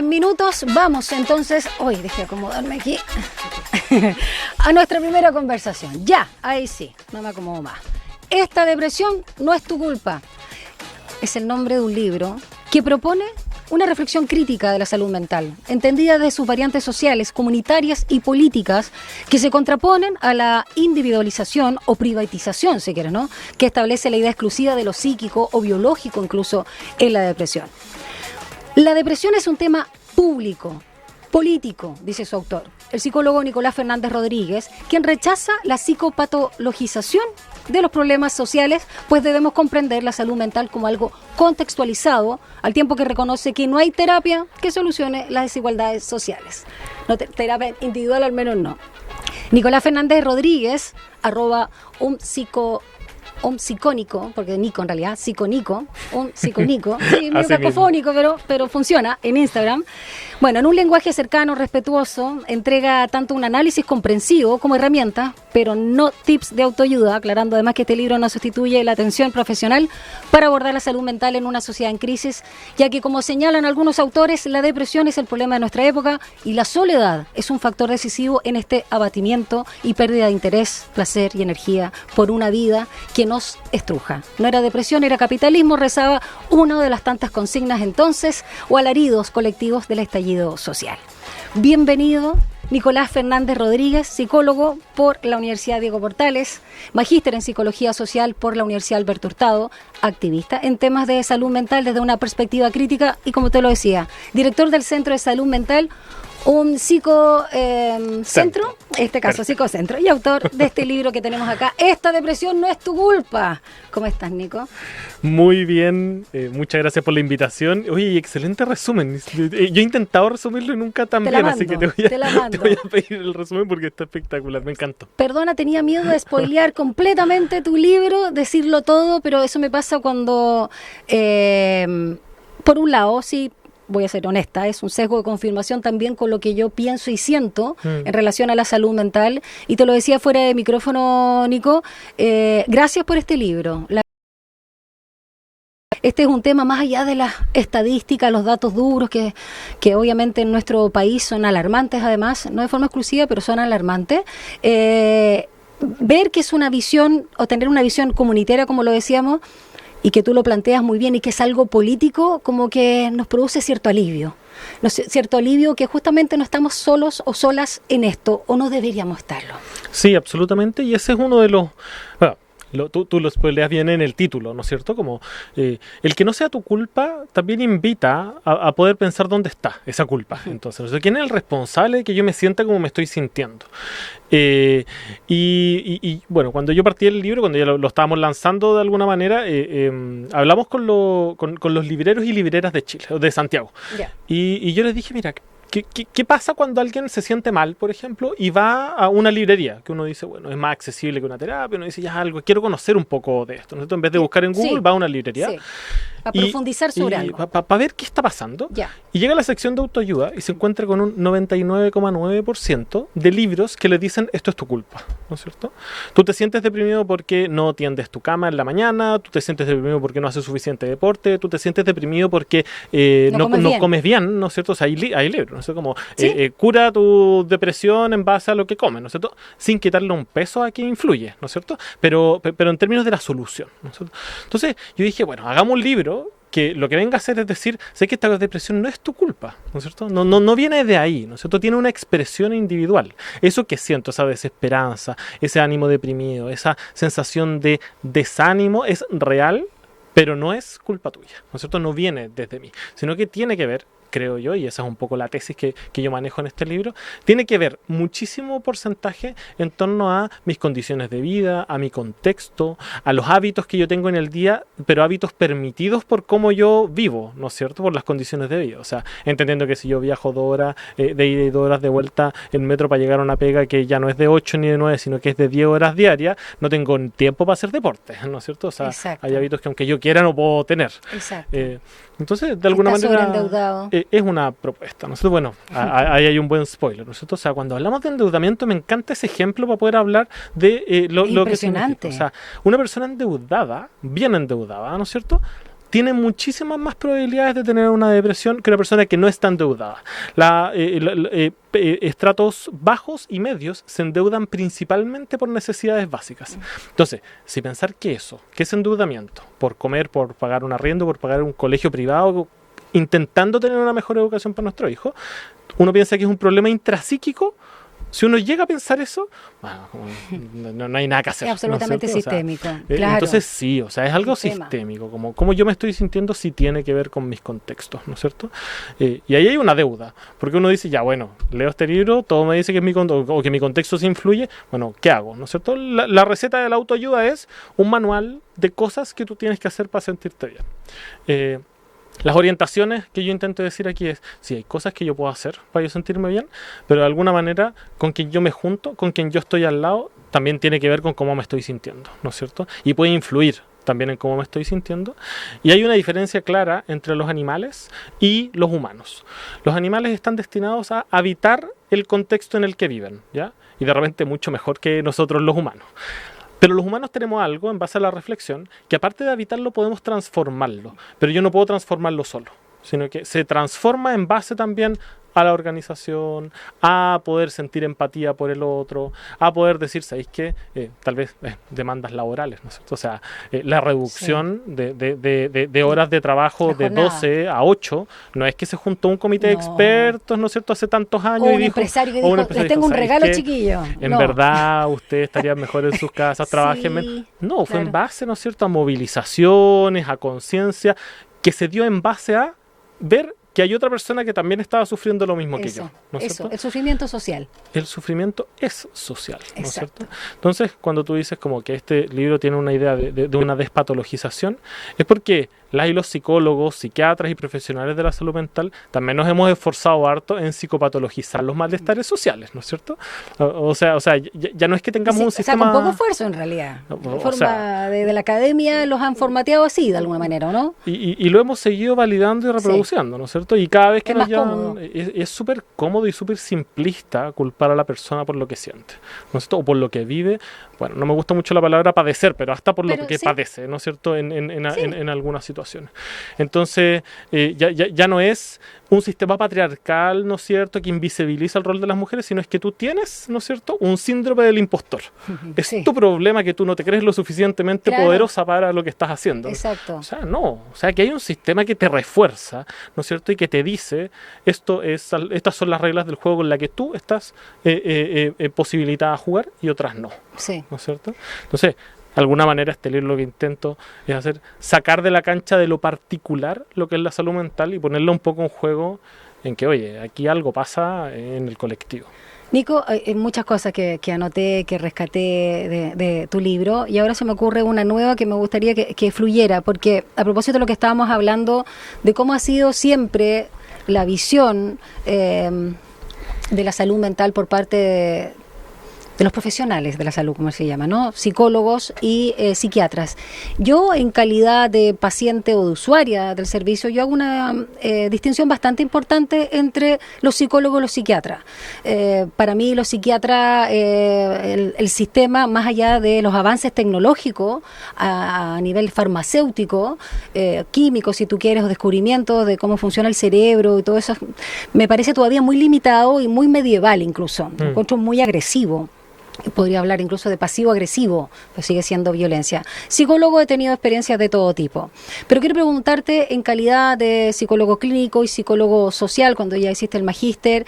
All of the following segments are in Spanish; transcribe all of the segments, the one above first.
Minutos, vamos entonces, hoy dejé acomodarme aquí, a nuestra primera conversación. Ya, ahí sí, no me acomodo más. Esta depresión no es tu culpa. Es el nombre de un libro que propone una reflexión crítica de la salud mental, entendida de sus variantes sociales, comunitarias y políticas que se contraponen a la individualización o privatización, si quieres, ¿no?, que establece la idea exclusiva de lo psíquico o biológico incluso en la depresión. La depresión es un tema público, político, dice su autor, el psicólogo Nicolás Fernández Rodríguez, quien rechaza la psicopatologización de los problemas sociales, pues debemos comprender la salud mental como algo contextualizado, al tiempo que reconoce que no hay terapia que solucione las desigualdades sociales. No, terapia individual al menos no. Nicolás Fernández Rodríguez, un psicónico, porque Nico en realidad, psicónico, sí, medio cacofónico, pero funciona en Instagram. Bueno, en un lenguaje cercano, respetuoso, entrega tanto un análisis comprensivo como herramientas, pero no tips de autoayuda, aclarando además que este libro no sustituye la atención profesional para abordar la salud mental en una sociedad en crisis, ya que, como señalan algunos autores, la depresión es el problema de nuestra época y la soledad es un factor decisivo en este abatimiento y pérdida de interés, placer y energía por una vida que nos estruja. No era depresión, era capitalismo, rezaba una de las tantas consignas entonces o alaridos colectivos del estallido social. Bienvenido, Nicolás Fernández Rodríguez, psicólogo por la Universidad Diego Portales, magíster en Psicología Social por la Universidad Alberto Hurtado, activista en temas de salud mental desde una perspectiva crítica y, como te lo decía, director del Centro de Salud Mental, un psicocentro, en este caso psicocentro, y autor de este libro que tenemos acá, Esta depresión no es tu culpa. ¿Cómo estás, Nico? Muy bien, muchas gracias por la invitación. Oye, excelente resumen. Yo he intentado resumirlo y nunca tan bien, así que te voy a pedir el resumen porque está espectacular, me encantó. Perdona, tenía miedo de spoilear completamente tu libro, decirlo todo, pero eso me pasa cuando, por un lado, sí, voy a ser honesta, es un sesgo de confirmación también con lo que yo pienso y siento en relación a la salud mental. Y te lo decía fuera de micrófono, Nico, gracias por este libro. Este es un tema más allá de las estadísticas, los datos duros, que obviamente en nuestro país son alarmantes además, no de forma exclusiva, pero son alarmantes. Ver que es una visión, o tener una visión comunitaria, como lo decíamos, y que tú lo planteas muy bien y que es algo político, como que nos produce cierto alivio. Cierto alivio que justamente no estamos solos o solas en esto, o no deberíamos estarlo. Sí, absolutamente, y ese es uno de los... Bueno, tú lo spoileas bien en el título, ¿no es cierto? Como el que no sea tu culpa también invita a poder pensar dónde está esa culpa. Entonces, o sea, ¿quién es el responsable de que yo me sienta como me estoy sintiendo? Y bueno, cuando yo partí el libro, cuando ya lo estábamos lanzando de alguna manera, hablamos con los libreros y libreras de Chile, de Santiago. Yeah. Y yo les dije, mira, ¿qué pasa cuando alguien se siente mal, por ejemplo, y va a una librería? Que uno dice, bueno, es más accesible que una terapia, uno dice, ya algo, quiero conocer un poco de esto, ¿no? En vez de buscar en Google, va a una librería. Sí. Para profundizar sobre algo. Para ver qué está pasando. Yeah. Y llega a la sección de autoayuda y se encuentra con un 99,9% de libros que le dicen, esto es tu culpa, ¿no es cierto? Tú te sientes deprimido porque no tiendes tu cama en la mañana, tú te sientes deprimido porque no haces suficiente deporte, tú te sientes deprimido porque no comes bien, ¿no es cierto? O sea, hay libros, ¿no es cierto? Como ¿sí? Cura tu depresión en base a lo que comes, ¿no es cierto? Sin quitarle un peso a quien influye, ¿no es cierto? Pero en términos de la solución, ¿no es cierto? Entonces yo dije, bueno, hagamos un libro que lo que venga a hacer es decir, sé que esta depresión no es tu culpa, ¿no es cierto? No viene de ahí, ¿no es cierto? Tiene una expresión individual. Eso que siento, esa desesperanza, ese ánimo deprimido, esa sensación de desánimo es real, pero no es culpa tuya, ¿no es cierto? No viene desde mí, sino que tiene que ver, creo yo, y esa es un poco la tesis que yo manejo en este libro, tiene que ver muchísimo porcentaje en torno a mis condiciones de vida, a mi contexto, a los hábitos que yo tengo en el día, pero hábitos permitidos por cómo yo vivo, ¿no es cierto? Por las condiciones de vida. O sea, entendiendo que si yo viajo 2 horas de ida y 2 horas de vuelta en metro para llegar a una pega que ya no es de 8 ni de 9, sino que es de 10 horas diarias, no tengo tiempo para hacer deporte, ¿no es cierto? O sea, exacto, hay hábitos que aunque yo quiera no puedo tener. Exacto. Entonces, de alguna manera, es una propuesta, ¿no es cierto? Bueno, ahí hay un buen spoiler, ¿no es cierto? O sea, cuando hablamos de endeudamiento, me encanta ese ejemplo para poder hablar de lo que significa. O sea, una persona endeudada, bien endeudada, ¿no es cierto?, tiene muchísimas más probabilidades de tener una depresión que una persona que no está endeudada. Estratos bajos y medios se endeudan principalmente por necesidades básicas. Entonces, si pensar que es endeudamiento, por comer, por pagar un arriendo, por pagar un colegio privado, intentando tener una mejor educación para nuestro hijo, uno piensa que es un problema intrapsíquico. Si uno llega a pensar eso, bueno, no hay nada que hacer. Es absolutamente sistémico. Claro. Entonces sí, es algo sistémico. Como yo me estoy sintiendo sí tiene que ver con mis contextos, ¿no es cierto? Y ahí hay una deuda, porque uno dice, ya bueno, leo este libro, todo me dice que que mi contexto se influye, bueno, ¿qué hago? ¿No es cierto? La receta de la autoayuda es un manual de cosas que tú tienes que hacer para sentirte bien. Las orientaciones que yo intento decir aquí es, sí, hay cosas que yo puedo hacer para yo sentirme bien, pero de alguna manera con quien yo me junto, con quien yo estoy al lado, también tiene que ver con cómo me estoy sintiendo, ¿no es cierto? Y puede influir también en cómo me estoy sintiendo. Y hay una diferencia clara entre los animales y los humanos. Los animales están destinados a habitar el contexto en el que viven, ¿ya? Y de repente mucho mejor que nosotros los humanos. Pero los humanos tenemos algo, en base a la reflexión, que aparte de habitarlo podemos transformarlo. Pero yo no puedo transformarlo solo, sino que se transforma en base también a la organización, a poder sentir empatía por el otro, a poder decir, ¿sabéis qué? Tal vez demandas laborales, ¿no es cierto? O sea, la reducción de horas de trabajo de 12 a 8, no es que se juntó un comité de expertos, ¿no es cierto?, hace tantos años o un empresario que dijo, les tengo un regalo, chiquillo. En verdad, ustedes estarían mejor en sus casas, trabajen menos. No, fue en base, ¿no es cierto?, a movilizaciones, a conciencia, que se dio en base a ver que hay otra persona que también estaba sufriendo lo mismo que yo, ¿no es cierto? El sufrimiento social. El sufrimiento es social, ¿no es cierto? Entonces, cuando tú dices como que este libro tiene una idea de una despatologización, es porque los psicólogos, psiquiatras y profesionales de la salud mental también nos hemos esforzado harto en psicopatologizar los malestares sociales, ¿no es cierto? O sea, ya no es que tengamos un sistema... con poco esfuerzo en realidad. De la academia los han formateado así de alguna manera, ¿no? Y lo hemos seguido validando y reproduciendo, ¿no es cierto? Y cada vez que nos llaman, es súper cómodo y súper simplista culpar a la persona por lo que siente, ¿no es cierto? O por lo que vive. Bueno, no me gusta mucho la palabra padecer, pero hasta por lo que padece, ¿no es cierto? En algunas situaciones. Entonces, ya no es un sistema patriarcal, ¿no es cierto?, que invisibiliza el rol de las mujeres, sino es que tú tienes, ¿no es cierto?, un síndrome del impostor. Es tu problema que tú no te crees lo suficientemente poderosa para lo que estás haciendo. Exacto. O sea, no. O sea, que hay un sistema que te refuerza, ¿no es cierto?, y que te dice, estas son las reglas del juego en las que tú estás posibilitada a jugar y otras no. Sí. ¿No es cierto? Entonces, de alguna manera este libro lo que intento es sacar de la cancha de lo particular lo que es la salud mental y ponerlo un poco en juego en que, oye, aquí algo pasa en el colectivo. Nico, hay muchas cosas que anoté, que rescaté de tu libro, y ahora se me ocurre una nueva que me gustaría que fluyera, porque a propósito de lo que estábamos hablando, de cómo ha sido siempre la visión de la salud mental por parte de los profesionales de la salud, como se llama, ¿no? Psicólogos y psiquiatras. Yo, en calidad de paciente o de usuaria del servicio, yo hago una distinción bastante importante entre los psicólogos y los psiquiatras. Para mí, los psiquiatras, el sistema, más allá de los avances tecnológicos a nivel farmacéutico, químico, si tú quieres, o descubrimientos de cómo funciona el cerebro y todo eso, me parece todavía muy limitado y muy medieval incluso. Me encuentro muy agresivo. Podría hablar incluso de pasivo-agresivo, pero sigue siendo violencia. Psicólogo, he tenido experiencias de todo tipo. Pero quiero preguntarte, en calidad de psicólogo clínico y psicólogo social, cuando ya hiciste el magíster,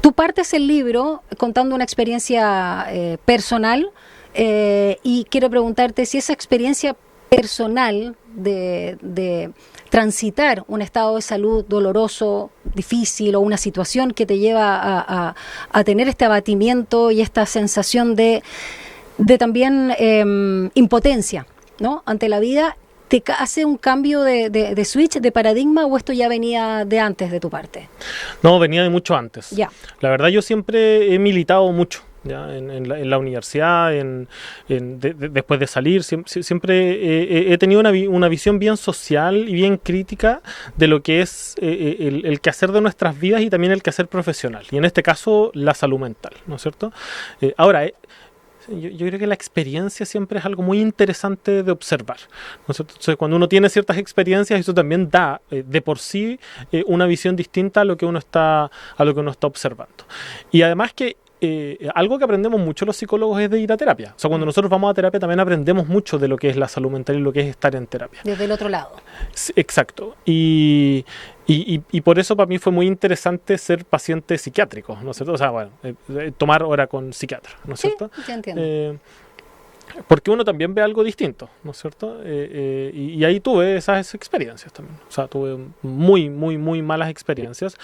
tú partes el libro contando una experiencia personal, y quiero preguntarte si esa experiencia personal de transitar un estado de salud doloroso, difícil, o una situación que te lleva a tener este abatimiento y esta sensación de también impotencia, ¿no?, ante la vida, ¿te hace un cambio de switch, de paradigma, o esto ya venía de antes de tu parte? No, venía de mucho antes. Ya. La verdad, yo siempre he militado mucho. ¿Ya? En la universidad, después de salir, siempre he tenido una visión bien social y bien crítica de lo que es el quehacer de nuestras vidas y también el quehacer profesional, y en este caso la salud mental, ¿no es cierto? Ahora, yo creo que la experiencia siempre es algo muy interesante de observar, ¿no es cierto? Entonces, cuando uno tiene ciertas experiencias, eso también da de por sí una visión distinta a lo que uno está observando. Y además que algo que aprendemos mucho los psicólogos es de ir a terapia. O sea, cuando nosotros vamos a terapia también aprendemos mucho de lo que es la salud mental y lo que es estar en terapia. Desde el otro lado. Sí, exacto. Y por eso para mí fue muy interesante ser paciente psiquiátrico, ¿no es cierto? O sea, bueno, tomar hora con psiquiatra, ¿no es cierto? Sí, ya entiendo. Porque uno también ve algo distinto, ¿no es cierto? Y ahí tuve esas experiencias también. O sea, tuve muy, muy, muy malas experiencias,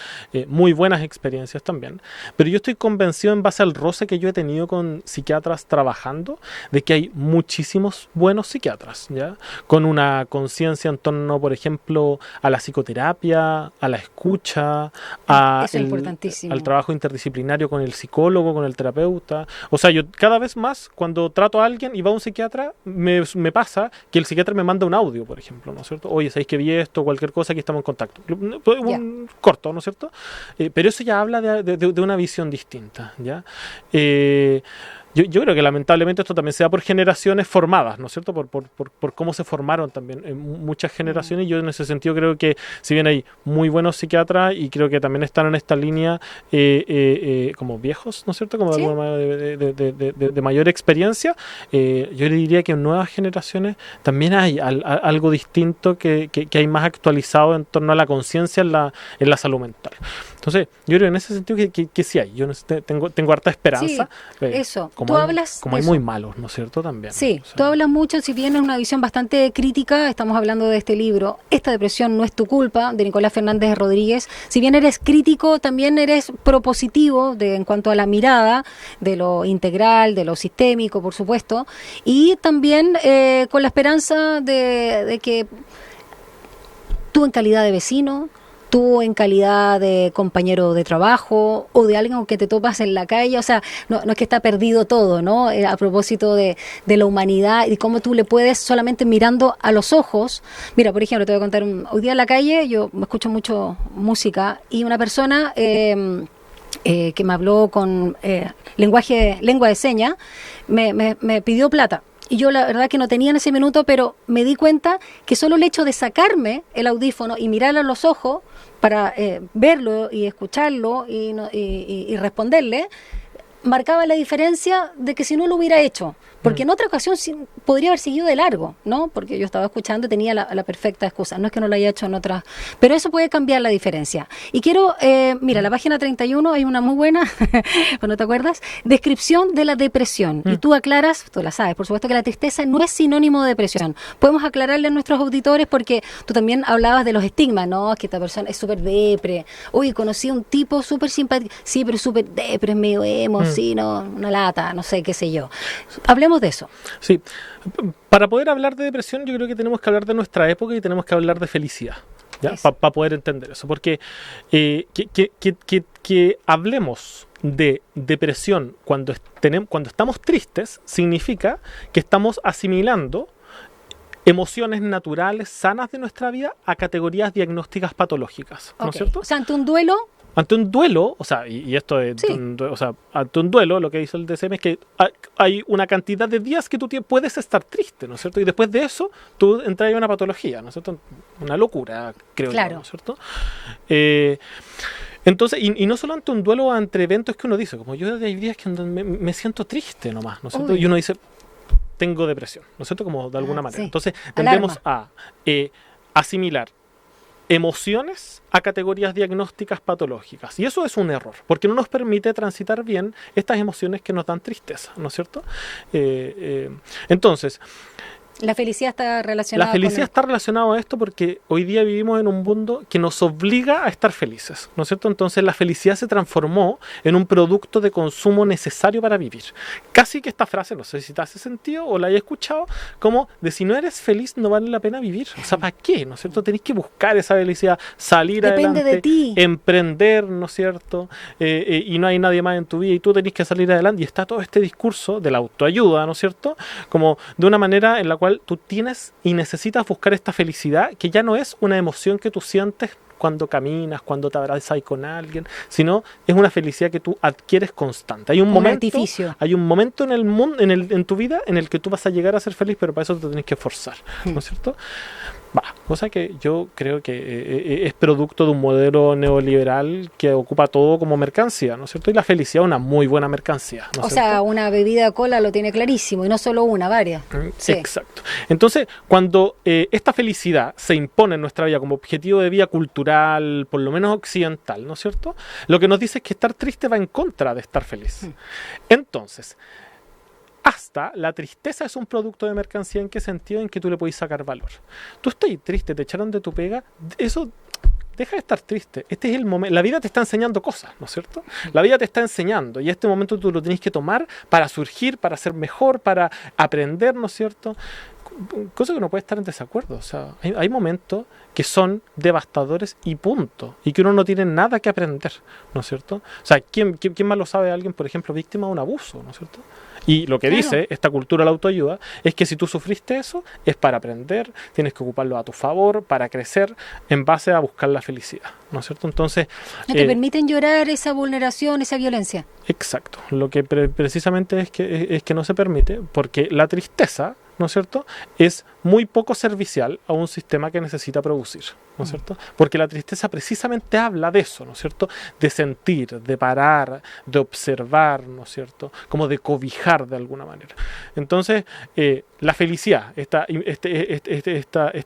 muy buenas experiencias también. Pero yo estoy convencido en base al roce que yo he tenido con psiquiatras trabajando, de que hay muchísimos buenos psiquiatras, ¿ya? Con una conciencia en torno, por ejemplo, a la psicoterapia, a la escucha, al trabajo interdisciplinario con el psicólogo, con el terapeuta. O sea, yo cada vez más, cuando trato a alguien y va a un psiquiatra, me pasa que el psiquiatra me manda un audio, por ejemplo, ¿no es cierto? Oye, ¿sabéis que vi esto? Cualquier cosa, aquí estamos en contacto. Corto, ¿no es cierto? Pero eso ya habla de una visión distinta, ¿ya? Yo creo que lamentablemente esto también se da por generaciones formadas, ¿no es cierto? Por cómo se formaron también en muchas generaciones. Y yo en ese sentido creo que si bien hay muy buenos psiquiatras y creo que también están en esta línea como viejos, ¿no es cierto? Como de alguna manera de mayor experiencia, yo le diría que en nuevas generaciones también hay algo distinto que hay más actualizado en torno a la conciencia en la salud mental. Entonces, yo creo que en ese sentido que sí hay. Yo tengo harta esperanza. Sí, eso. Como hay muy malos, ¿no es cierto? También. Sí, o sea, tú hablas mucho, si bien es una visión bastante crítica, estamos hablando de este libro, Esta depresión no es tu culpa, de Nicolás Fernández Rodríguez. Si bien eres crítico, también eres propositivo en cuanto a la mirada de lo integral, de lo sistémico, por supuesto, y también con la esperanza de que tú en calidad de vecino, tú en calidad de compañero de trabajo o de alguien que te topas en la calle, o sea, no es que está perdido todo, ¿no? A propósito de la humanidad y cómo tú le puedes solamente mirando a los ojos. Mira, por ejemplo, te voy a contar, hoy día en la calle yo me escucho mucho música y una persona que me habló con lengua de señas me pidió plata. Y yo la verdad que no tenía en ese minuto, pero me di cuenta que solo el hecho de sacarme el audífono y mirarle a los ojos para verlo y escucharlo y responderle, marcaba la diferencia de que si no lo hubiera hecho. Porque en otra ocasión podría haber seguido de largo, ¿no? Porque yo estaba escuchando y tenía la perfecta excusa. No es que no lo haya hecho en otras... Pero eso puede cambiar la diferencia. Y quiero... mira, la página 31 hay una muy buena, ¿no te acuerdas? Descripción de la depresión. Y tú aclaras, tú la sabes, por supuesto que la tristeza no es sinónimo de depresión. Podemos aclararle a nuestros auditores porque tú también hablabas de los estigmas, ¿no? Que esta persona es súper depre. Uy, conocí a un tipo súper simpático. Sí, pero súper depre, medio emo, sí, no, una lata, no sé, qué sé yo. Hablemos de eso. Sí, para poder hablar de depresión yo creo que tenemos que hablar de nuestra época y tenemos que hablar de felicidad, ¿ya? Para poder entender eso, porque que hablemos de depresión cuando estamos tristes significa que estamos asimilando emociones naturales, sanas de nuestra vida a categorías diagnósticas patológicas, ¿no es cierto? O sea, ante un duelo... Ante un duelo, o sea, y esto es, ante un duelo, lo que dice el DSM es que hay una cantidad de días que tú puedes estar triste, ¿no es cierto? Y después de eso, tú entras en una patología, ¿no es cierto? Una locura, creo yo, ¿no es cierto? Entonces, y no solo ante un duelo, ante eventos que uno dice, como yo hay días que me siento triste nomás, ¿no es cierto? Y uno dice, tengo depresión, ¿no es cierto? Como de alguna manera. Sí. Entonces, tendemos a asimilar emociones a categorías diagnósticas patológicas. Y eso es un error, porque no nos permite transitar bien estas emociones que nos dan tristeza, ¿no es cierto? Entonces... La felicidad está relacionada La felicidad está relacionada a esto porque hoy día vivimos en un mundo que nos obliga a estar felices, ¿no es cierto? Entonces la felicidad se transformó en un producto de consumo necesario para vivir. Casi que esta frase, no sé si te hace sentido o la hayas escuchado, como de si no eres feliz no vale la pena vivir. O sea, ¿para qué? ¿No es cierto? Tenés que buscar esa felicidad, salir Depende adelante, de ti. Emprender, ¿no es cierto? Y no hay nadie más en tu vida y tú tenés que salir adelante. Y está todo este discurso de la autoayuda, ¿no es cierto? Como de una manera en la cual tú tienes y necesitas buscar esta felicidad que ya no es una emoción que tú sientes cuando caminas, cuando te abrazas con alguien, sino es una felicidad que tú adquieres constante. Hay un momento en el mundo, en tu vida en el que tú vas a llegar a ser feliz, pero para eso te tienes que esforzar, ¿no es cierto? Cosa que yo creo que es producto de un modelo neoliberal que ocupa todo como mercancía, ¿no es cierto? Y la felicidad es una muy buena mercancía, ¿no es cierto? Sea, una bebida de cola lo tiene clarísimo, y no solo una, varias. Sí. Exacto. Entonces, cuando esta felicidad se impone en nuestra vida como objetivo de vida cultural, por lo menos occidental, ¿no es cierto? Lo que nos dice es que estar triste va en contra de estar feliz. Entonces, hasta la tristeza es un producto de mercancía. ¿En qué sentido? En que tú le podés sacar valor. Tú estás triste, te echaron de tu pega, eso deja de estar triste. Este es el momento. La vida te está enseñando cosas, ¿no es cierto? La vida te está enseñando y este momento tú lo tienes que tomar para surgir, para ser mejor, para aprender, ¿no es cierto? Cosa que no puede estar en desacuerdo. O sea, hay momentos que son devastadores y punto, y que uno no tiene nada que aprender, ¿no es cierto? O sea, ¿quién más lo sabe de alguien, por ejemplo, víctima de un abuso, ¿no es cierto? Y lo que dice esta cultura de la autoayuda es que si tú sufriste eso, es para aprender, tienes que ocuparlo a tu favor, para crecer, en base a buscar la felicidad, ¿no es cierto? Entonces... ¿No te permiten llorar esa vulneración, esa violencia? Exacto. Lo que precisamente es que no se permite, porque la tristeza, ¿no es cierto?, es muy poco servicial a un sistema que necesita producir, ¿no es cierto? Porque la tristeza precisamente habla de eso, ¿no es cierto?, de sentir, de parar, de observar, ¿no es cierto?, como de cobijar de alguna manera. Entonces, la felicidad, esta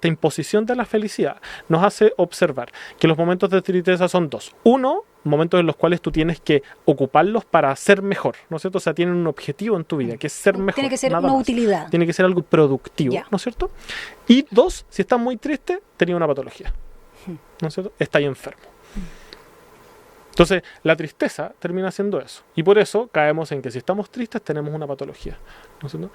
imposición de la felicidad nos hace observar que los momentos de tristeza son dos. Uno, momentos en los cuales tú tienes que ocuparlos para ser mejor, ¿no es cierto? O sea, tienen un objetivo en tu vida, que es ser mejor. Tiene que ser una utilidad. Tiene que ser algo productivo, ¿no es cierto? Y dos, si estás muy triste, tenía una patología, ¿no es cierto? Estás enfermo. Entonces, la tristeza termina siendo eso. Y por eso caemos en que si estamos tristes, tenemos una patología, ¿no es cierto?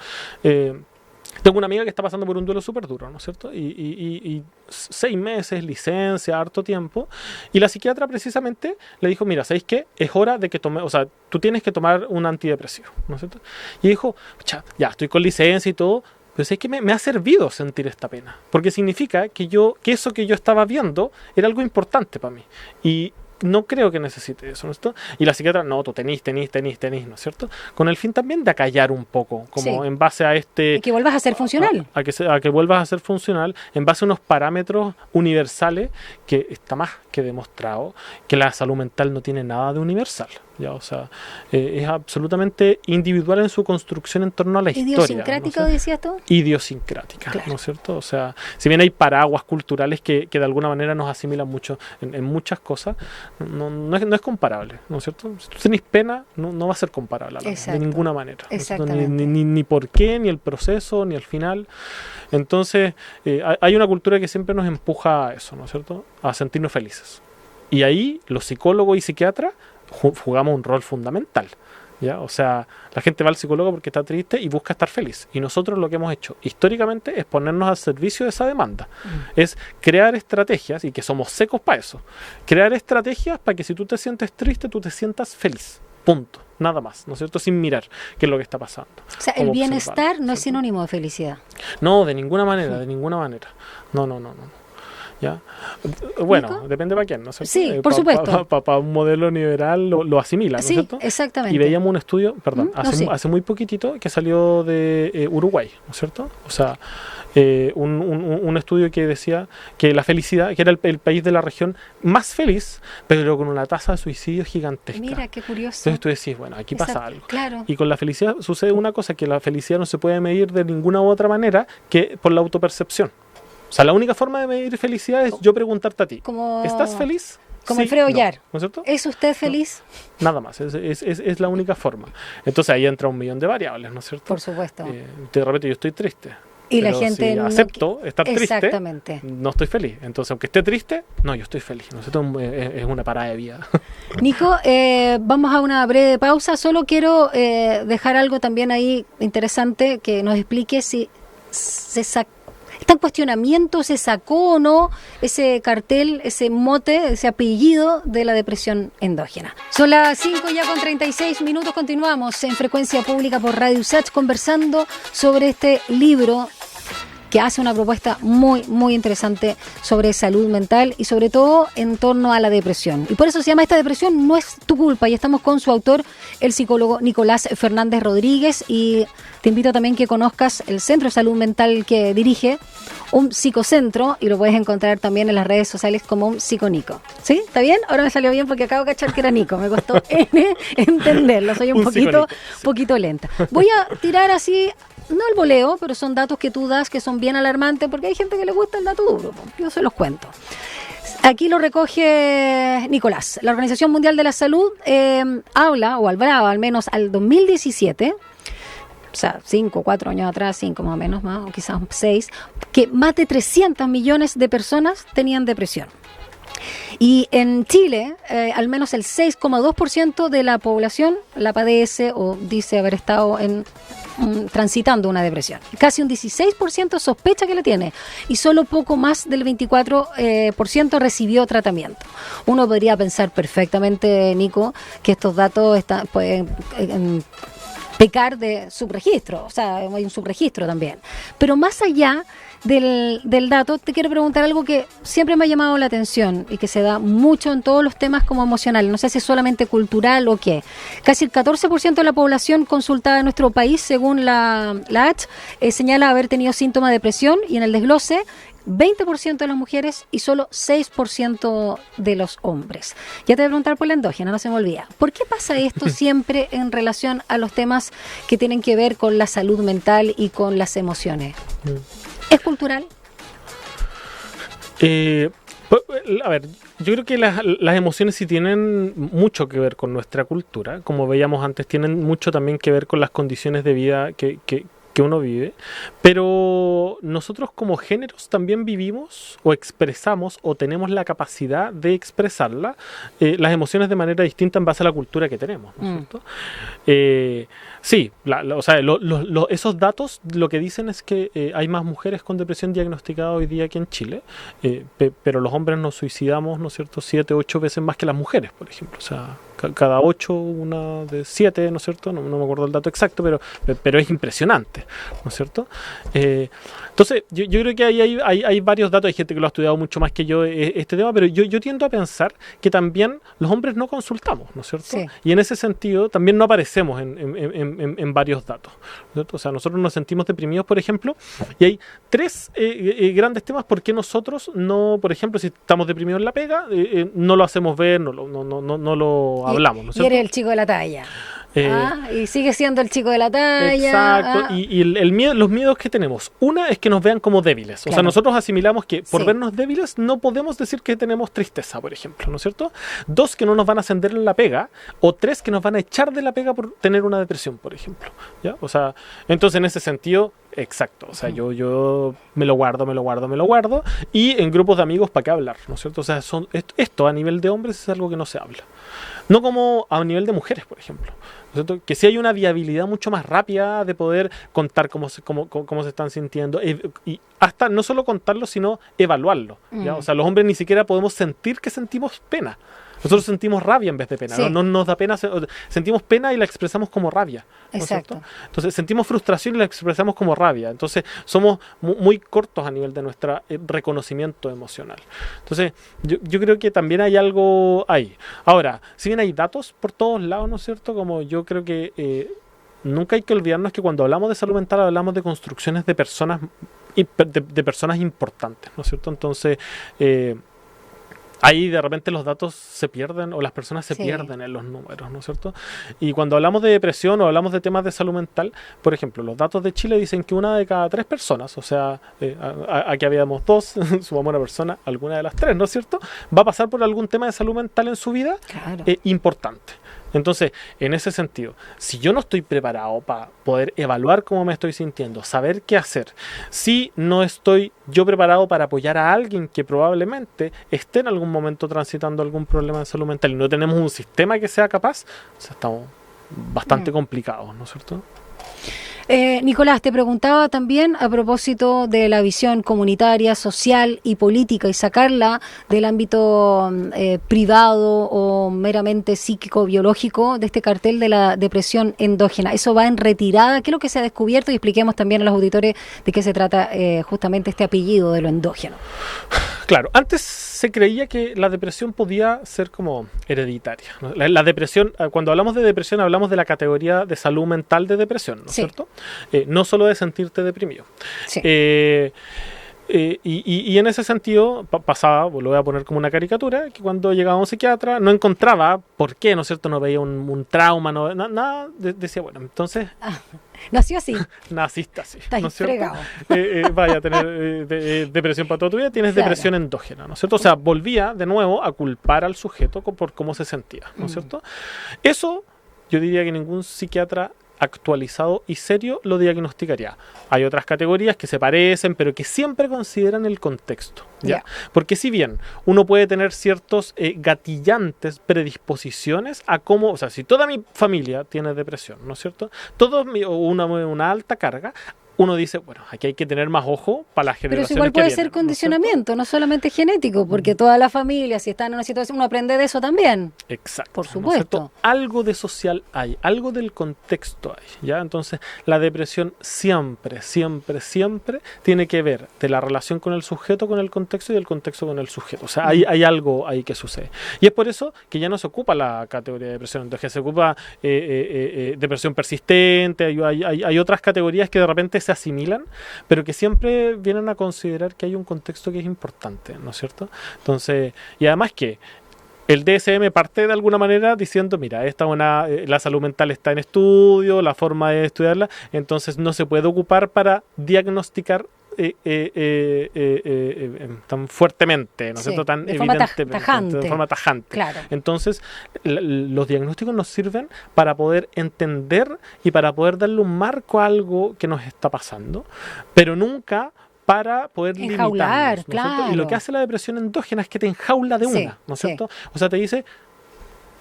Tengo una amiga que está pasando por un duelo súper duro, ¿no es cierto? Y 6 meses, licencia, harto tiempo. Y la psiquiatra precisamente le dijo, mira, ¿sabéis qué? Es hora de que tome, o sea, tú tienes que tomar un antidepresivo, ¿no es cierto? Y dijo, ya, estoy con licencia y todo, pero es que me ha servido sentir esta pena. Porque significa que eso que yo estaba viendo era algo importante para mí. Y no creo que necesite eso, ¿no es cierto? Y la psiquiatra, no, tú tenís, ¿no es cierto? Con el fin también de acallar un poco, como en base a que vuelvas a ser funcional. A que vuelvas a ser funcional, en base a unos parámetros universales que está más que demostrado que la salud mental no tiene nada de universal. ¿Ya? O sea, es absolutamente individual en su construcción en torno a la historia. ¿Idiosincrática, ¿no? decías tú? Idiosincrática, claro. ¿No es cierto? O sea, si bien hay paraguas culturales que de alguna manera nos asimilan mucho en muchas cosas, no es comparable, ¿no es cierto? Si tú tenés pena, no va a ser comparable de ninguna manera. Exactamente. Ni por qué, ni el proceso, ni el final. Entonces, hay una cultura que siempre nos empuja a eso, ¿no es cierto? A sentirnos felices. Y ahí, los psicólogos y psiquiatras jugamos un rol fundamental, ¿ya? O sea, la gente va al psicólogo porque está triste y busca estar feliz. Y nosotros lo que hemos hecho históricamente es ponernos al servicio de esa demanda. Es crear estrategias, y que somos secos para eso. Crear estrategias para que si tú te sientes triste, tú te sientas feliz. Punto. Nada más, ¿no es cierto? Sin mirar qué es lo que está pasando. O sea, el bienestar no es sinónimo de felicidad. No, de ninguna manera, de ninguna manera. No. ¿Ya? Bueno, ¿Nico? Depende para quién, ¿no es cierto? Sí, por supuesto. Para un modelo liberal lo asimila, ¿no es cierto? Exactamente. Y veíamos un estudio, hace muy poquitito, que salió de Uruguay, ¿no es cierto? O sea, un estudio que decía que la felicidad, que era el país de la región más feliz, pero con una tasa de suicidio gigantesca. Mira, qué curioso. Entonces tú decís, bueno, aquí pasa algo. Claro. Y con la felicidad sucede una cosa, que la felicidad no se puede medir de ninguna u otra manera que por la autopercepción. O sea, la única forma de medir felicidad es yo preguntarte a ti, ¿estás feliz? Como Alfredo Yar. ¿No es cierto? ¿Es usted feliz? No, nada más, es la única forma. Entonces ahí entra 1.000.000 de variables, ¿no es cierto? Por supuesto. De repente yo estoy triste. Y la gente si acepto estar triste, exactamente, no estoy feliz. Entonces, aunque esté triste, no, yo estoy feliz. ¿No es cierto? Es una parada de vida. Nico, vamos a una breve pausa. Solo quiero dejar algo también ahí interesante, que nos explique si está en cuestionamiento, se sacó o no ese cartel, ese mote, ese apellido de la depresión endógena. Son las 5:36, continuamos en Frecuencia Pública por Radio USACH conversando sobre este libro que hace una propuesta muy, muy interesante sobre salud mental y sobre todo en torno a la depresión. Y por eso se llama Esta depresión no es tu culpa. Y estamos con su autor, el psicólogo Nicolás Fernández Rodríguez. Y te invito también que conozcas el Centro de Salud Mental que dirige, un psicocentro, y lo puedes encontrar también en las redes sociales como un psiconico. ¿Sí? ¿Está bien? Ahora me salió bien porque acabo de cachar que era Nico. Me costó entenderlo. Soy un poquito lenta. Voy a tirar así, no el voleo, pero son datos que tú das que son bien alarmantes porque hay gente que le gusta el dato duro. Yo se los cuento. Aquí lo recoge Nicolás. La Organización Mundial de la Salud hablaba al menos al 2017, o sea, 4 años atrás, 5 más o menos, o quizás 6, que más de 300 millones de personas tenían depresión. Y en Chile, al menos el 6,2% de la población la padece o dice haber estado transitando una depresión. Casi un 16% sospecha que la tiene y solo poco más del 24% recibió tratamiento. Uno podría pensar perfectamente, Nico, que estos datos pueden pecar de subregistro, o sea, hay un subregistro también. Pero más allá del dato, te quiero preguntar algo que siempre me ha llamado la atención y que se da mucho en todos los temas como emocional. No sé si es solamente cultural o qué. Casi el 14% de la población consultada en nuestro país, según la ACH, señala haber tenido síntomas de depresión, y en el desglose 20% de las mujeres y solo 6% de los hombres. Ya te voy a preguntar por la endógena, no se me olvida. ¿Por qué pasa esto siempre en relación a los temas que tienen que ver con la salud mental y con las emociones? ¿Es cultural? A ver, yo creo que las emociones sí tienen mucho que ver con nuestra cultura. Como veíamos antes, tienen mucho también que ver con las condiciones de vida que uno vive, pero nosotros como géneros también vivimos o expresamos o tenemos la capacidad de expresarla, las emociones de manera distinta en base a la cultura que tenemos, ¿no es cierto? Sí, o sea, esos datos lo que dicen es que hay más mujeres con depresión diagnosticadas hoy día que en Chile, pero los hombres nos suicidamos, ¿no es cierto?, 7, 8 veces más que las mujeres, por ejemplo. O sea, cada 8, una de 7, ¿no es cierto? No me acuerdo el dato exacto, pero es impresionante, ¿no es cierto? Entonces, yo creo que hay varios datos. Hay gente que lo ha estudiado mucho más que yo este tema, pero yo tiendo a pensar que también los hombres no consultamos, ¿no es cierto? Sí. Y en ese sentido también no aparecemos en varios datos, ¿no? O sea, nosotros nos sentimos deprimidos, por ejemplo, y hay 3 grandes temas por qué nosotros no, por ejemplo, si estamos deprimidos en la pega, no lo hacemos ver, no lo hablamos, ¿no es cierto? Y eres el chico de la talla. Y sigue siendo el chico de la talla. Exacto. Y el miedo, los miedos que tenemos. Una es que nos vean como débiles. Claro. O sea, nosotros asimilamos que por vernos débiles no podemos decir que tenemos tristeza, por ejemplo, ¿no es cierto? 2, que no nos van a ascender en la pega. O 3, que nos van a echar de la pega por tener una depresión, por ejemplo. ¿Ya? O sea, entonces en ese sentido, exacto. O sea, yo me lo guardo. Y en grupos de amigos, ¿para qué hablar? ¿No es cierto? O sea, esto a nivel de hombres es algo que no se habla. No como a nivel de mujeres, por ejemplo. ¿No es cierto? Que sí hay una viabilidad mucho más rápida de poder contar cómo se están sintiendo. Y hasta no solo contarlo, sino evaluarlo. ¿Ya? O sea, los hombres ni siquiera podemos sentir que sentimos pena. Nosotros sentimos rabia en vez de pena. Sí. No nos da pena, sentimos pena y la expresamos como rabia. ¿No? Exacto. Entonces sentimos frustración y la expresamos como rabia. Entonces somos muy cortos a nivel de nuestro reconocimiento emocional. Entonces yo creo que también hay algo ahí. Ahora, si bien hay datos por todos lados, ¿no es cierto? Como yo creo que nunca hay que olvidarnos que cuando hablamos de salud mental hablamos de construcciones de personas, de personas importantes, ¿no es cierto? Entonces ahí de repente los datos se pierden o las personas se pierden en los números, ¿no es cierto? Y cuando hablamos de depresión o hablamos de temas de salud mental, por ejemplo, los datos de Chile dicen que 1 de cada 3 personas, o sea, aquí habíamos 2, sumamos una persona, alguna de las 3, ¿no es cierto?, va a pasar por algún tema de salud mental en su vida. Claro. Importante. Entonces, en ese sentido, si yo no estoy preparado para poder evaluar cómo me estoy sintiendo, saber qué hacer, si no estoy yo preparado para apoyar a alguien que probablemente esté en algún momento transitando algún problema de salud mental y no tenemos un sistema que sea capaz, o sea, estamos bastante complicados, ¿no es cierto? Nicolás, te preguntaba también a propósito de la visión comunitaria, social y política y sacarla del ámbito privado o meramente psíquico, biológico de este cartel de la depresión endógena. ¿Eso va en retirada? ¿Qué es lo que se ha descubierto? Y expliquemos también a los auditores de qué se trata justamente este apellido de lo endógeno. Claro, antes se creía que la depresión podía ser como hereditaria, ¿no? La depresión, cuando hablamos de depresión, hablamos de la categoría de salud mental de depresión, ¿no es cierto? No solo de sentirte deprimido. Sí. Y en ese sentido pasaba, lo voy a poner como una caricatura, que cuando llegaba un psiquiatra no encontraba por qué, ¿no es cierto? No veía un trauma, nada, decía, bueno, entonces... Nació así. Naciste así. Estás ¿no es fregado. Vaya a tener depresión para toda tu vida, tienes depresión endógena, ¿no es cierto? O sea, volvía de nuevo a culpar al sujeto por cómo se sentía, ¿no es cierto? Eso yo diría que ningún psiquiatra actualizado y serio lo diagnosticaría. Hay otras categorías que se parecen, pero que siempre consideran el contexto, ¿ya? Porque si bien uno puede tener ciertos gatillantes, predisposiciones a cómo, o sea, si toda mi familia tiene depresión, ¿no es cierto? Una alta carga, uno dice, bueno, aquí hay que tener más ojo para las generaciones. Pero igual puede ser condicionamiento, ¿no solamente genético, porque toda la familia, si está en una situación, uno aprende de eso también. Exacto. Por supuesto. ¿No? Algo de social hay, algo del contexto hay, ¿ya? Entonces, la depresión siempre tiene que ver de la relación con el sujeto, con el contexto y del contexto con el sujeto. O sea, hay algo ahí que sucede. Y es por eso que ya no se ocupa la categoría de depresión, entonces se ocupa depresión persistente, hay otras categorías que de repente se asimilan, pero que siempre vienen a considerar que hay un contexto que es importante, ¿no es cierto? Entonces, y además que el DSM parte de alguna manera diciendo, mira, la salud mental está en estudio, la forma de estudiarla, entonces no se puede ocupar para diagnosticar tan fuertemente, ¿no es cierto? Tan evidentemente, de forma tajante. Claro. Entonces, los diagnósticos nos sirven para poder entender y para poder darle un marco a algo que nos está pasando, pero nunca para poder enjaular, limitarnos, ¿no es cierto? Y lo que hace la depresión endógena es que te enjaula de una, ¿no es cierto? O sea, te dice,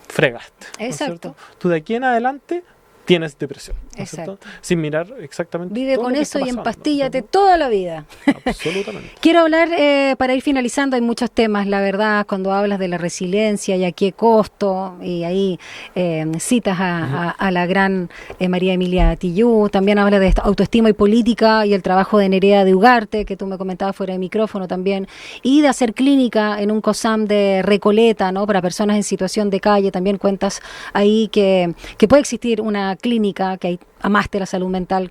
fregaste. Exacto. ¿No es cierto? Tú de aquí en adelante tienes depresión, ¿no es cierto? Sin mirar exactamente. Vive todo con eso y empastíllate toda la vida. Absolutamente. Quiero hablar, para ir finalizando, hay muchos temas, la verdad, cuando hablas de la resiliencia y a qué costo, y ahí citas a la gran María Emilia Tillú, también habla de autoestima y política y el trabajo de Nerea de Ugarte, que tú me comentabas fuera de micrófono también, y de hacer clínica en un COSAM de Recoleta, ¿no? Para personas en situación de calle, también cuentas ahí que puede existir una clínica, que hay amaste la salud mental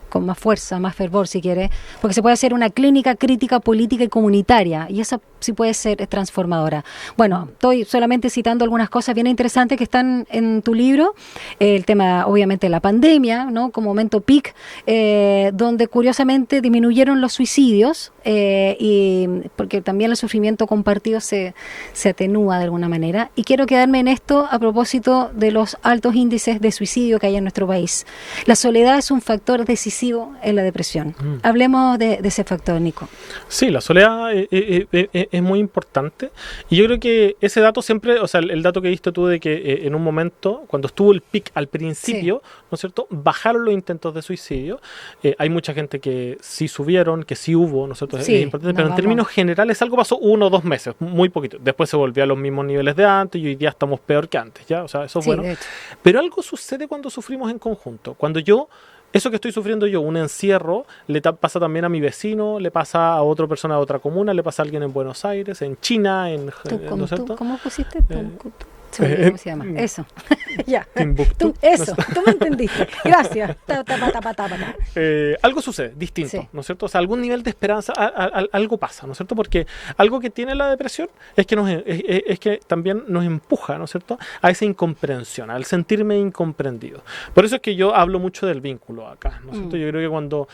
con más fuerza, más fervor si quiere, porque se puede hacer una clínica crítica, política y comunitaria, y esa sí puede ser transformadora. Bueno, estoy solamente citando algunas cosas bien interesantes que están en tu libro, el tema obviamente de la pandemia, ¿no? Como momento peak, donde curiosamente disminuyeron los suicidios, y porque también el sufrimiento compartido se atenúa de alguna manera, y quiero quedarme en esto a propósito de los altos índices de suicidio que hay en nuestro país. La soledad es un factor decisivo en la depresión. Hablemos de ese factor, Nico. Sí, la soledad es muy importante, y yo creo que ese dato siempre, o sea, el dato que diste tú de que en un momento, cuando estuvo el pic al principio, ¿no es cierto?, bajaron los intentos de suicidio. Hay mucha gente que sí subieron, que sí hubo, ¿no es cierto?, es importante, pero en términos generales algo pasó 1 o 2 meses, muy poquito. Después se volvió a los mismos niveles de antes y hoy día estamos peor que antes, ¿ya? O sea, eso es bueno. Pero algo sucede cuando sufrimos en conjunto. Cuando eso que estoy sufriendo yo, un encierro, le pasa también a mi vecino, le pasa a otra persona de otra comuna, le pasa a alguien en Buenos Aires, en China, ¿no es cierto? ¿Cómo pusiste? ¿Cómo se llama? Eso. Ya. Eso, tú me entendiste. Gracias. Algo sucede, distinto, ¿no es cierto? O sea, algún nivel de esperanza, algo pasa, ¿no es cierto? Porque algo que tiene la depresión es que también nos empuja, ¿no es cierto?, a esa incomprensión, al sentirme incomprendido. Por eso es que yo hablo mucho del vínculo acá, ¿no es cierto? Yo creo que cuando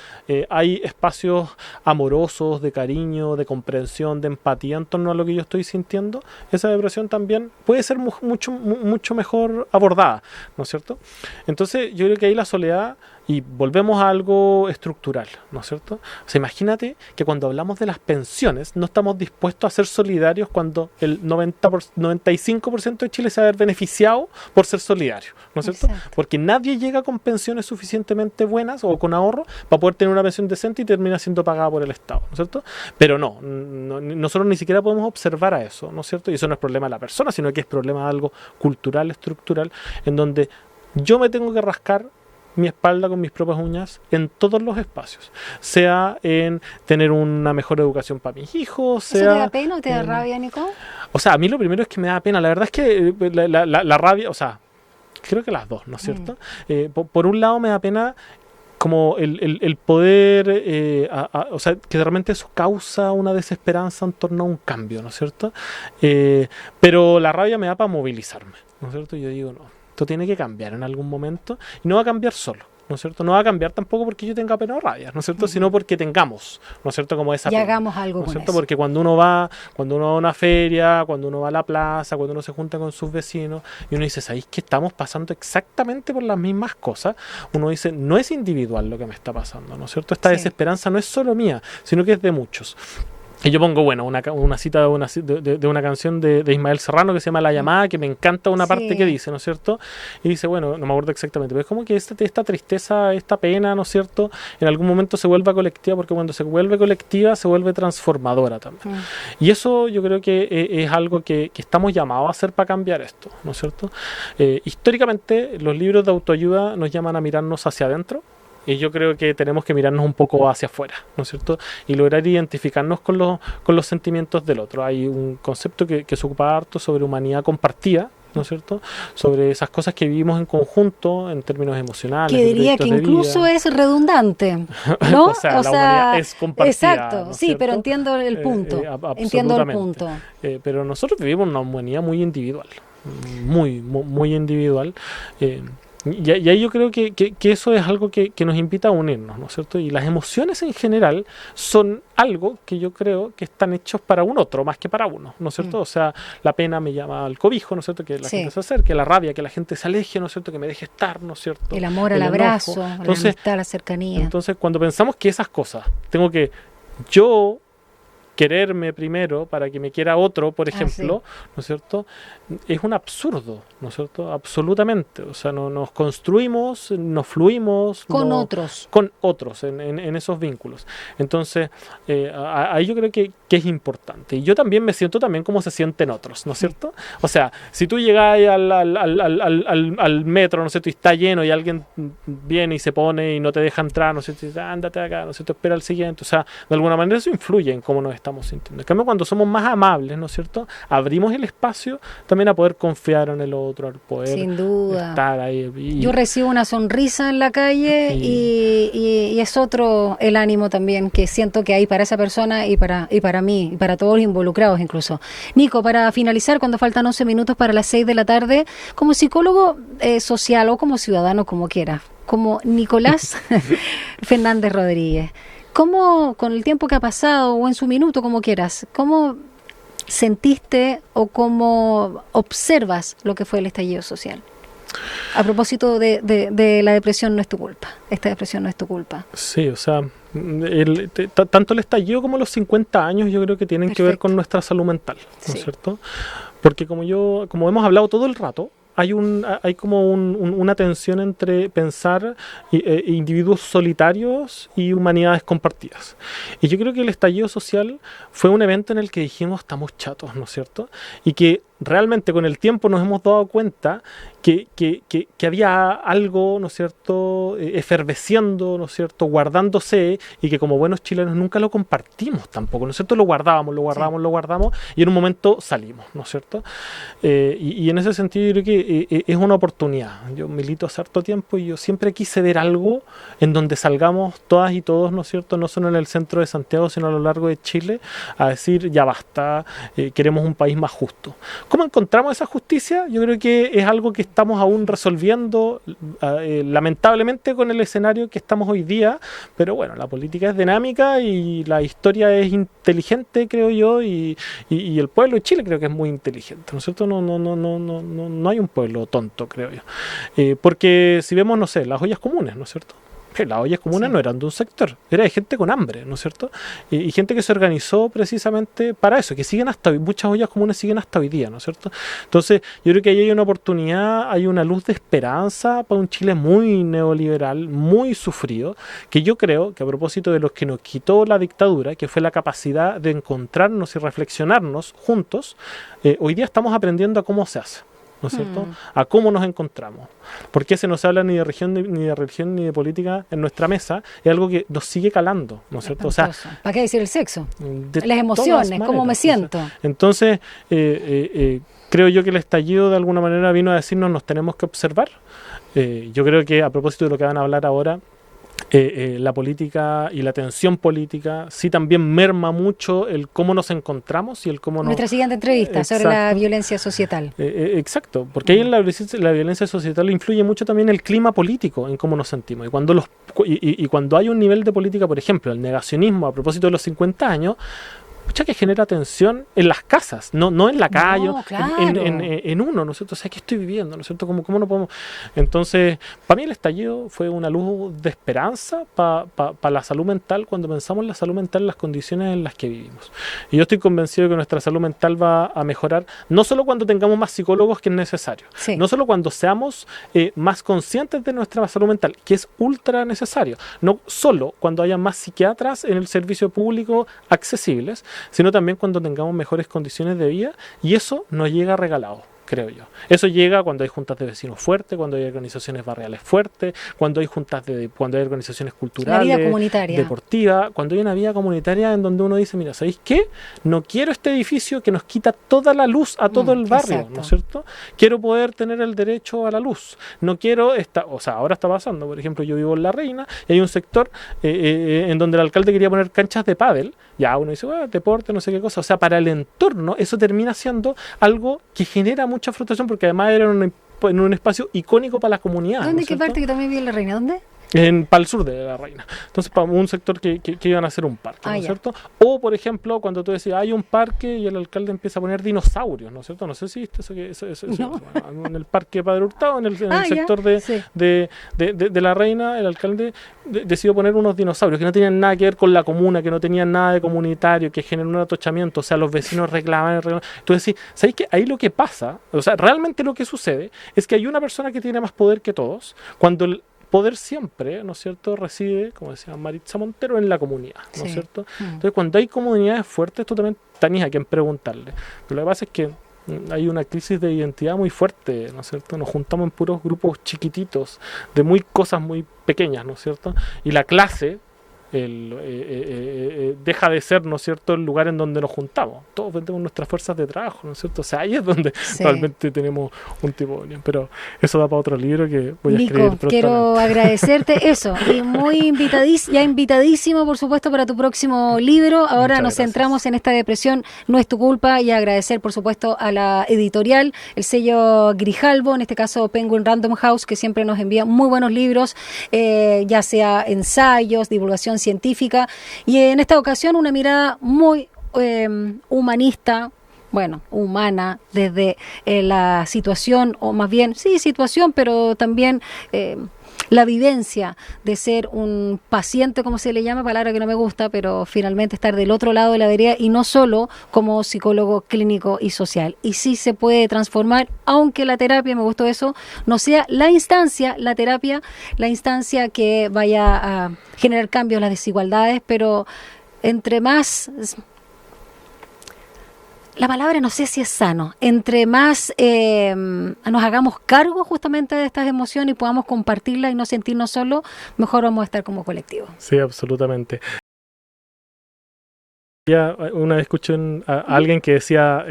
hay espacios amorosos, de cariño, de comprensión, de empatía en torno a lo que yo estoy sintiendo, esa depresión también puede ser mucho mejor abordada, ¿no es cierto? Entonces yo creo que ahí la soledad Y volvemos a algo estructural, ¿no es cierto? O sea, imagínate que cuando hablamos de las pensiones no estamos dispuestos a ser solidarios cuando el 95% de Chile se va a ver beneficiado por ser solidario, ¿no es cierto? Exacto. Porque nadie llega con pensiones suficientemente buenas o con ahorro para poder tener una pensión decente y termina siendo pagada por el Estado, ¿no es cierto? Pero nosotros ni siquiera podemos observar a eso, ¿no es cierto? Y eso no es problema de la persona, sino que es problema de algo cultural, estructural, en donde yo me tengo que rascar mi espalda con mis propias uñas en todos los espacios, sea en tener una mejor educación para mis hijos, sea... ¿Eso te da pena o te da rabia, Nico? O sea, a mí lo primero es que me da pena, la verdad es que la rabia, o sea, creo que las dos, ¿no es cierto? Por un lado me da pena como el poder, o sea, que de repente eso causa una desesperanza en torno a un cambio, ¿no es cierto? Pero la rabia me da para movilizarme, ¿no es cierto? Yo digo, no, esto tiene que cambiar en algún momento y no va a cambiar solo, ¿no es cierto? No va a cambiar tampoco porque yo tenga pena o rabia, ¿no es cierto? Sino porque tengamos, ¿no es cierto? Como esa y pena, hagamos algo ¿no es con cierto? eso. Porque cuando uno va a una feria, cuando uno va a la plaza, cuando uno se junta con sus vecinos y uno dice, ¿sabéis que estamos pasando exactamente por las mismas cosas? Uno dice, no es individual lo que me está pasando, ¿no es cierto? Esta desesperanza no es solo mía, sino que es de muchos. Y yo pongo, bueno, una cita de una canción de Ismael Serrano que se llama La Llamada, que me encanta una parte que dice, ¿no es cierto? Y dice, bueno, no me acuerdo exactamente, pero es como que esta tristeza, esta pena, ¿no es cierto? En algún momento se vuelve colectiva, porque cuando se vuelve colectiva se vuelve transformadora también. Y eso yo creo que es algo que estamos llamados a hacer para cambiar esto, ¿no es cierto? Históricamente los libros de autoayuda nos llaman a mirarnos hacia adentro. Y yo creo que tenemos que mirarnos un poco hacia afuera, ¿no es cierto? Y lograr identificarnos con los sentimientos del otro. Hay un concepto que se ocupa harto sobre humanidad compartida, ¿no es cierto? Sobre esas cosas que vivimos en conjunto en términos emocionales. Que diría que incluso es redundante, ¿no? o sea, la humanidad es compartida. Exacto, ¿no es sí, cierto? pero entiendo el punto. Entiendo el punto. Pero nosotros vivimos una humanidad muy individual, muy individual. Y ahí yo creo que eso es algo que nos invita a unirnos, ¿no es cierto? Y las emociones en general son algo que yo creo que están hechos para un otro más que para uno, ¿no es cierto? O sea, la pena me llama al cobijo, ¿no es cierto? Que la gente se acerque, la rabia, que la gente se aleje, ¿no es cierto? Que me deje estar, ¿no es cierto? El amor al abrazo, la amistad, la cercanía. Entonces, cuando pensamos que esas cosas, tengo que yo quererme primero para que me quiera otro, por ejemplo, ¿no es cierto? Es un absurdo, ¿no es cierto? Absolutamente. O sea, nos construimos, nos fluimos con otros en esos vínculos. Entonces, ahí yo creo que es importante. Y yo también me siento también como se sienten otros, ¿no es cierto? O sea, si tú llegas al metro, ¿no es cierto? Y está lleno y alguien viene y se pone y no te deja entrar, ¿no es cierto? Y dice, ándate acá, ¿no es cierto? Espera al siguiente. O sea, de alguna manera eso influye en cómo nos estamos sintiendo. En cambio, cuando somos más amables, ¿no es cierto? Abrimos el espacio también a poder confiar en el otro, a poder sin duda estar ahí. Yo recibo una sonrisa en la calle y es otro el ánimo también que siento que hay para esa persona y para mí, y para todos los involucrados incluso. Nico, para finalizar, cuando faltan 11 minutos para las 6 de la tarde, como psicólogo social o como ciudadano, como quiera, como Nicolás Fernández Rodríguez, ¿cómo, con el tiempo que ha pasado o en su minuto, como quieras, cómo sentiste o cómo observas lo que fue el estallido social? A propósito de la depresión no es tu culpa. Esta depresión no es tu culpa. Sí, o sea, tanto el estallido como los 50 años yo creo que tienen que ver con nuestra salud mental, ¿no es cierto? Porque como hemos hablado todo el rato, hay como una tensión entre pensar individuos solitarios y humanidades compartidas. Y yo creo que el estallido social fue un evento en el que dijimos estamos chatos, ¿no es cierto? Y que realmente con el tiempo nos hemos dado cuenta que había algo, ¿no es cierto?, efervesciendo, ¿no es cierto?, guardándose, y que como buenos chilenos nunca lo compartimos tampoco, ¿no es cierto?, lo guardamos, y en un momento salimos, ¿no es cierto? Y en ese sentido yo creo que es una oportunidad. Yo milito hace harto tiempo y yo siempre quise ver algo en donde salgamos todas y todos, ¿no es cierto?, no solo en el centro de Santiago, sino a lo largo de Chile, a decir ya basta, queremos un país más justo. ¿Cómo encontramos esa justicia? Yo creo que es algo que estamos aún resolviendo, lamentablemente, con el escenario que estamos hoy día, pero bueno, la política es dinámica y la historia es inteligente, creo yo, y el pueblo de Chile creo que es muy inteligente, ¿no es cierto? No hay un pueblo tonto, creo yo. Porque si vemos, no sé, las ollas comunes, ¿no es cierto? las ollas comunes no eran de un sector, era de gente con hambre, ¿no es cierto? Y gente que se organizó precisamente para eso, que siguen hasta hoy, muchas ollas comunes siguen hasta hoy día, ¿no es cierto? Entonces, yo creo que ahí hay una oportunidad, hay una luz de esperanza para un Chile muy neoliberal, muy sufrido, que yo creo que a propósito de lo que nos quitó la dictadura, que fue la capacidad de encontrarnos y reflexionarnos juntos, hoy día estamos aprendiendo a cómo se hace, ¿no es cierto? A cómo nos encontramos. ¿Por qué se nos habla ni de religión, ni de política en nuestra mesa? Es algo que nos sigue calando, ¿no es cierto? O sea, ¿para qué decir el sexo? Las emociones, cómo me siento. Entonces, creo yo que el estallido de alguna manera vino a decirnos nos tenemos que observar. Yo creo que a propósito de lo que van a hablar ahora, la política y la tensión política sí también merma mucho el cómo nos encontramos y el cómo nuestra siguiente entrevista sobre la violencia societal. Exacto, porque ahí en la violencia societal influye mucho también el clima político en cómo nos sentimos. Y cuando hay un nivel de política, por ejemplo, el negacionismo a propósito de los 50 años, que genera tensión en las casas, no en la calle, claro. en uno, ¿no es cierto? O sea, ¿qué estoy viviendo? ¿No es cierto? ¿Cómo no podemos? Entonces, para mí el estallido fue una luz de esperanza para la salud mental, cuando pensamos en la salud mental, en las condiciones en las que vivimos. Y yo estoy convencido de que nuestra salud mental va a mejorar, no solo cuando tengamos más psicólogos, que es necesario, no solo cuando seamos más conscientes de nuestra salud mental, que es ultra necesario, no solo cuando haya más psiquiatras en el servicio público accesibles, sino también cuando tengamos mejores condiciones de vida, y eso nos llega regalado, creo yo. Eso llega cuando hay juntas de vecinos fuertes, cuando hay organizaciones barriales fuertes, cuando hay cuando hay organizaciones culturales, la vida comunitaria, deportiva, cuando hay una vida comunitaria en donde uno dice, mira, ¿sabéis qué? No quiero este edificio que nos quita toda la luz a todo el barrio, exacto. ¿No es cierto? Quiero poder tener el derecho a la luz. No quiero ahora está pasando, por ejemplo, yo vivo en La Reina y hay un sector en donde el alcalde quería poner canchas de pádel. Ya uno dice, deporte, no sé qué cosa. O sea, para el entorno eso termina siendo algo que genera mucha frustración, porque además era en un espacio icónico para la comunidad. ¿Dónde? ¿No ¿Qué parte que también vive en La Reina? ¿Dónde? Para el sur de La Reina. Entonces, para un sector que iban a hacer un parque, ¿no es cierto? O, por ejemplo, cuando tú decías, hay un parque y el alcalde empieza a poner dinosaurios, ¿no es cierto? No sé si viste eso. No. Bueno, en el parque Padre Hurtado, en el sector de La Reina, el alcalde decidió poner unos dinosaurios que no tenían nada que ver con la comuna, que no tenían nada de comunitario, que generó un atochamiento. O sea, los vecinos reclaman. Entonces, sí, ¿sabéis que ahí lo que pasa? O sea, realmente lo que sucede es que hay una persona que tiene más poder que todos, cuando el poder siempre, ¿no es cierto?, reside, como decía Maritza Montero, en la comunidad, ¿no es cierto? Entonces, cuando hay comunidades fuertes, tú también tenías a quien preguntarle. Pero lo que pasa es que hay una crisis de identidad muy fuerte, ¿no es cierto? Nos juntamos en puros grupos chiquititos, de cosas muy pequeñas, ¿no es cierto? Y la clase deja de ser, ¿no es cierto?, el lugar en donde nos juntamos. Todos vendemos nuestras fuerzas de trabajo, ¿no es cierto? O sea, ahí es donde realmente tenemos un tipo de unión. Pero eso da para otro libro que voy a escribir prontamente. Quiero agradecerte eso. Y muy invitadísimo, por supuesto, para tu próximo libro. Ahora muchas nos centramos en esta depresión, no es tu culpa, y agradecer, por supuesto, a la editorial, el sello Grijalbo, en este caso Penguin Random House, que siempre nos envía muy buenos libros, ya sea ensayos, divulgación científica, y en esta ocasión una mirada muy humanista, humana, desde la situación, o más bien, situación, pero también la vivencia de ser un paciente, como se le llama, palabra que no me gusta, pero finalmente estar del otro lado de la vereda y no solo como psicólogo clínico y social. Y sí se puede transformar, aunque la terapia, me gustó eso, no sea la instancia que vaya a generar cambios en las desigualdades, pero entre más... La palabra no sé si es sano. Entre más nos hagamos cargo justamente de estas emociones y podamos compartirlas y no sentirnos solos, mejor vamos a estar como colectivo. Sí, absolutamente. Ya una vez escuché a alguien que decía,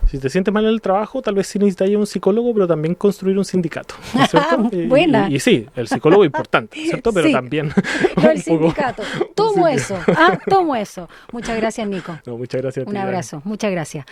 si te sientes mal en el trabajo, tal vez sí necesitarías un psicólogo, pero también construir un sindicato, ¿no es cierto? Buena. Y sí, el psicólogo es importante, ¿cierto? Pero también... No, el sindicato. Tomo eso. Muchas gracias, Nico. No, muchas gracias a ti. Un abrazo. Muchas gracias.